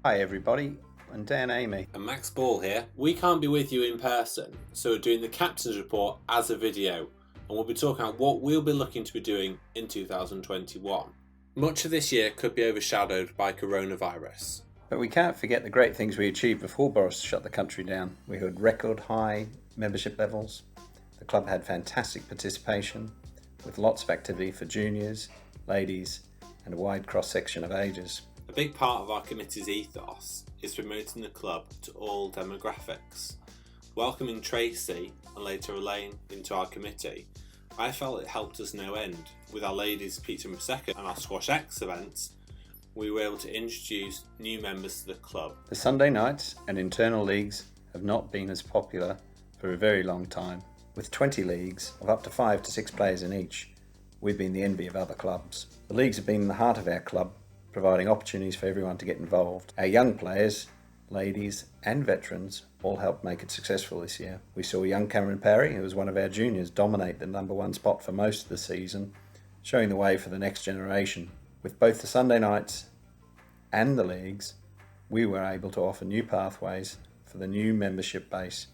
Hi everybody, and Dan Amy. And Max Ball here. We can't be with you in person, so we're doing the Captain's Report as a video, and we'll be talking about what we'll be looking to be doing in 2021. Much of this year could be overshadowed by coronavirus. But we can't forget the great things we achieved before Boris shut the country down. We had record high membership levels. The club had fantastic participation, with lots of activity for juniors, ladies, and a wide cross-section of ages. A big part of our committee's ethos is promoting the club to all demographics. Welcoming Tracy and later Elaine into our committee, I felt it helped us no end. With our ladies pizza and prosecco and our Squash X events, we were able to introduce new members to the club. The Sunday nights and internal leagues have not been as popular for a very long time. With 20 leagues of up to 5 to 6 players in each, we've been the envy of other clubs. The leagues have been in the heart of our club, providing opportunities for everyone to get involved. Our young players, ladies and veterans all helped make it successful this year. We saw young Cameron Parry, who was one of our juniors, dominate the number one spot for most of the season, showing the way for the next generation. With both the Sunday nights and the leagues, we were able to offer new pathways for the new membership base,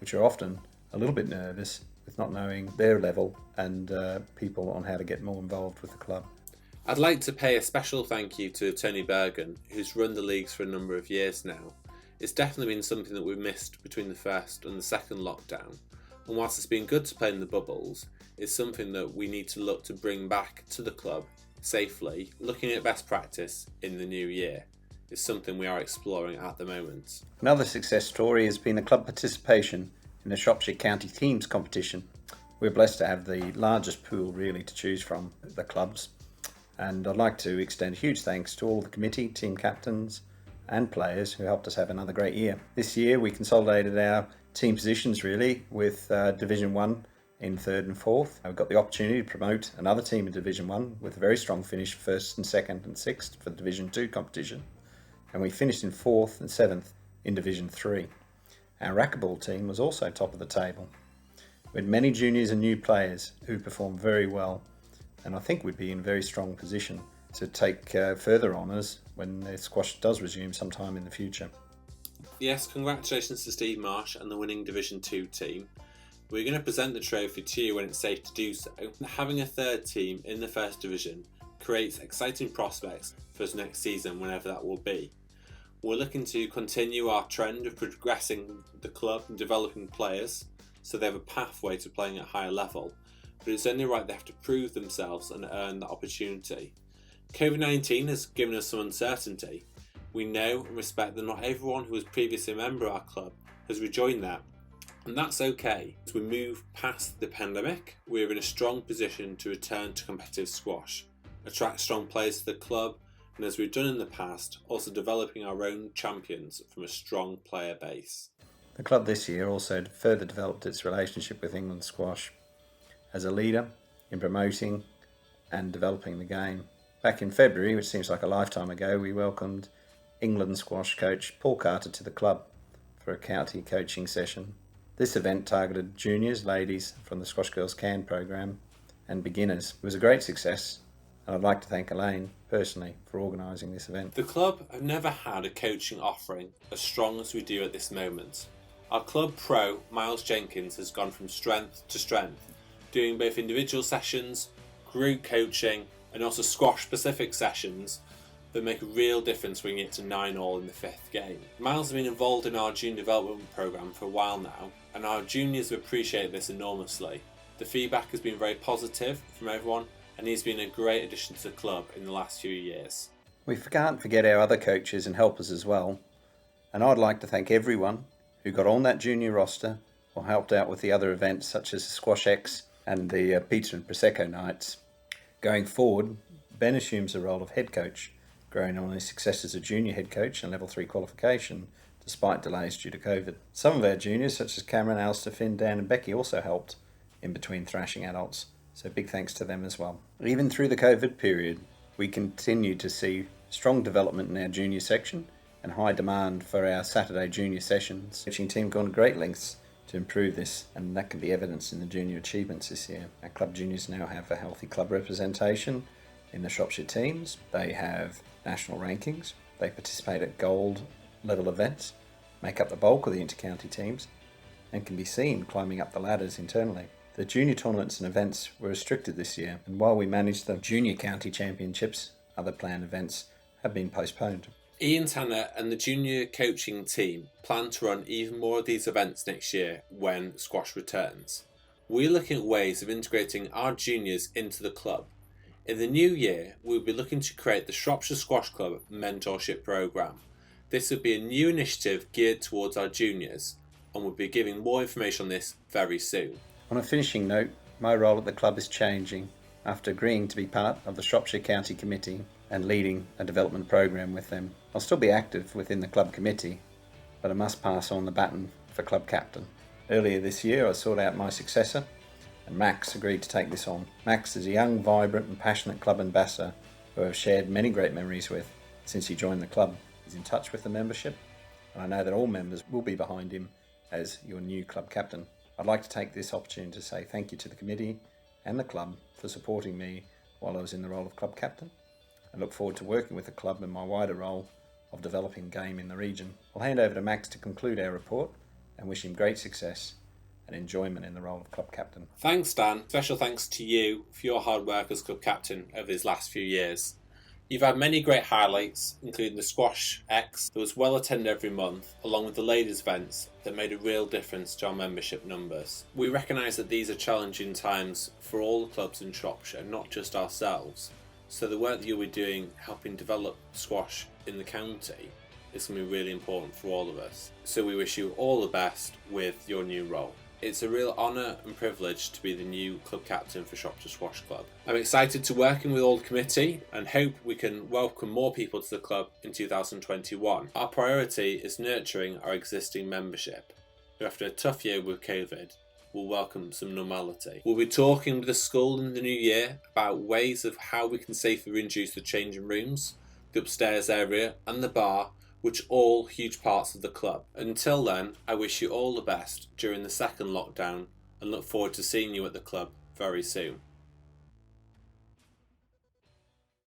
which are often a little bit nervous with not knowing their level and people on how to get more involved with the club. I'd like to pay a special thank you to Tony Bergen, who's run the leagues for a number of years now. It's definitely been something that we've missed between the first and the second lockdown, and whilst it's been good to play in the bubbles, it's something that we need to look to bring back to the club safely. Looking at best practice in the new year is something we are exploring at the moment. Another success story has been the club participation in the Shropshire County Teams competition. We're blessed to have the largest pool really to choose from, the clubs, and I'd like to extend huge thanks to all the committee, team captains and players who helped us have another great year. This year we consolidated our team positions really with Division 1 in 3rd and 4th. We've got the opportunity to promote another team in Division 1 with a very strong finish 1st and 2nd and 6th for the Division 2 competition, and we finished in 4th and 7th in Division 3. Our racquetball team was also top of the table. We had many juniors and new players who performed very well, and I think we'd be in a very strong position to take further honours when the squash does resume sometime in the future. Yes, congratulations to Steve Marsh and the winning Division 2 team. We're going to present the trophy to you when it's safe to do so. Having a third team in the first division creates exciting prospects for us next season, whenever that will be. We're looking to continue our trend of progressing the club and developing players so they have a pathway to playing at a higher level, but it's only right they have to prove themselves and earn that opportunity. COVID-19 has given us some uncertainty. We know and respect that not everyone who was previously a member of our club has rejoined that, and that's okay. As we move past the pandemic, we're in a strong position to return to competitive squash, attract strong players to the club, and as we've done in the past, also developing our own champions from a strong player base. The club this year also further developed its relationship with England Squash as a leader in promoting and developing the game. Back in February, which seems like a lifetime ago, we welcomed England Squash coach Paul Carter to the club for a county coaching session. This event targeted juniors, ladies from the Squash Girls Can program and beginners. It was a great success, and I'd like to thank Elaine personally for organising this event. The club have never had a coaching offering as strong as we do at this moment. Our club pro, Miles Jenkins, has gone from strength to strength, doing both individual sessions, group coaching, and also squash-specific sessions that make a real difference when you get to 9-all in the 5th game. Miles has been involved in our junior development programme for a while now, and our juniors appreciate this enormously. The feedback has been very positive from everyone, and he's been a great addition to the club in the last few years. We can't forget our other coaches and helpers as well, and I'd like to thank everyone who got on that junior roster or helped out with the other events such as the Squash X and the Pizza and Prosecco nights. Going forward, Ben assumes the role of head coach, growing on his success as a junior head coach and level 3 qualification despite delays due to COVID. Some of our juniors such as Cameron, Alistair, Finn, Dan and Becky also helped in between thrashing adults, so big thanks to them as well. Even through the COVID period, we continue to see strong development in our junior section and high demand for our Saturday junior sessions. The coaching team gone to great lengths to improve this, and that can be evidenced in the junior achievements this year. Our club juniors now have a healthy club representation in the Shropshire teams. They have national rankings, They participate at gold level events, make up the bulk of the inter-county teams, and can be seen climbing up the ladders internally. The junior tournaments and events were restricted this year, and while we managed the junior county championships, other planned events have been postponed. Ian Tanner and the junior coaching team plan to run even more of these events next year when squash returns. We're looking at ways of integrating our juniors into the club. In the new year, we'll be looking to create the Shropshire Squash Club Mentorship Programme. This will be a new initiative geared towards our juniors, and we'll be giving more information on this very soon. On a finishing note, my role at the club is changing after agreeing to be part of the Shropshire County Committee and leading a development program with them. I'll still be active within the club committee, but I must pass on the baton for club captain. Earlier this year I sought out my successor, and Max agreed to take this on. Max is a young, vibrant and passionate club ambassador who I've shared many great memories with since he joined the club. He's in touch with the membership, and I know that all members will be behind him as your new club captain. I'd like to take this opportunity to say thank you to the committee and the club for supporting me while I was in the role of club captain. I look forward to working with the club in my wider role of developing game in the region. I'll hand over to Max to conclude our report and wish him great success and enjoyment in the role of club captain. Thanks, Dan. Special thanks to you for your hard work as club captain over these last few years. You've had many great highlights, including the Squash X that was well attended every month, along with the ladies' events that made a real difference to our membership numbers. We recognise that these are challenging times for all the clubs in Shropshire, not just ourselves. So the work that you'll be doing helping develop squash in the county is going to be really important for all of us. So we wish you all the best with your new role. It's a real honour and privilege to be the new club captain for Shropshire Squash Club. I'm excited to working with all the committee and hope we can welcome more people to the club in 2021. Our priority is nurturing our existing membership, who after a tough year with COVID will welcome some normality. We'll be talking with the school in the new year about ways of how we can safely reintroduce the changing rooms, the upstairs area and the bar, which are all huge parts of the club. Until then, I wish you all the best during the second lockdown and look forward to seeing you at the club very soon.